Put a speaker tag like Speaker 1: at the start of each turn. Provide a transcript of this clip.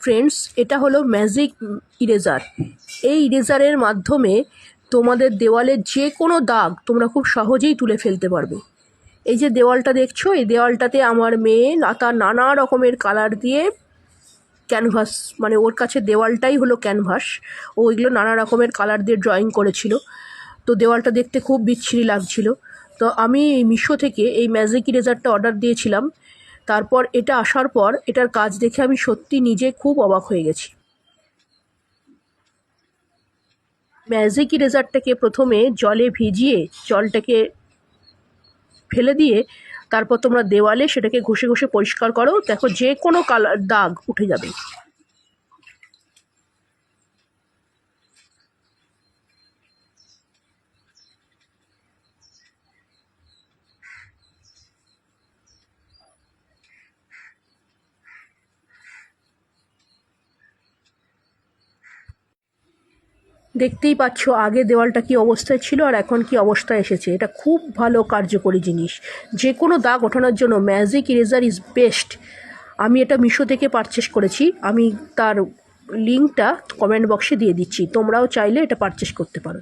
Speaker 1: Friends, এটা হলো magic eraser. এই ইরেজারের মাধ্যমে তোমাদের দেওয়ালে যে কোনো দাগ তোমরা খুব সহজেই তুলে ফেলতে পারবে। এই যে দেওয়ালটা দেখছো, এই দেওয়ালটাতে আমার মেয়ে তার নানা রকমের কালার দিয়ে ক্যানভাস, মানে ওর কাছে দেওয়ালটাই হলো ক্যানভাস, ও ওইগুলো নানা রকমের কালার দিয়ে ড্রয়িং করেছিল। তো দেওয়ালটা দেখতে খুব বিচ্ছিরি লাগছিল। তো আমি মিশো থেকে এই ম্যাজিক ইরেজারটা অর্ডার দিয়েছিলাম। তারপর এটা আসার পর এটার কাজ দেখে আমি সত্যি নিজে খুব অবাক হয়ে গেছি। ম্যাজিক ইরেজারটাকে প্রথমে জলে ভিজিয়ে জলটাকে ফেলে দিয়ে তারপর তোমরা দেওয়ালে সেটাকে ঘষে ঘষে পরিষ্কার করো, দেখো যে কোনো কালার দাগ উঠে যাবে। দেখতেই পাচ্ছ আগে দেওয়ালটা কি অবস্থায় ছিল আর এখন কি অবস্থায় এসেছে। এটা খুব ভালো কার্যকরী জিনিস। যে কোনো দাগ ওঠানোর জন্য ম্যাজিক ইরেজার ইজ বেস্ট। আমি এটা মিশো থেকে পারচেস করেছি, আমি তার লিঙ্কটা কমেন্ট বক্সে দিয়ে দিচ্ছি, তোমরাও চাইলে এটা পারচেস করতে পারো।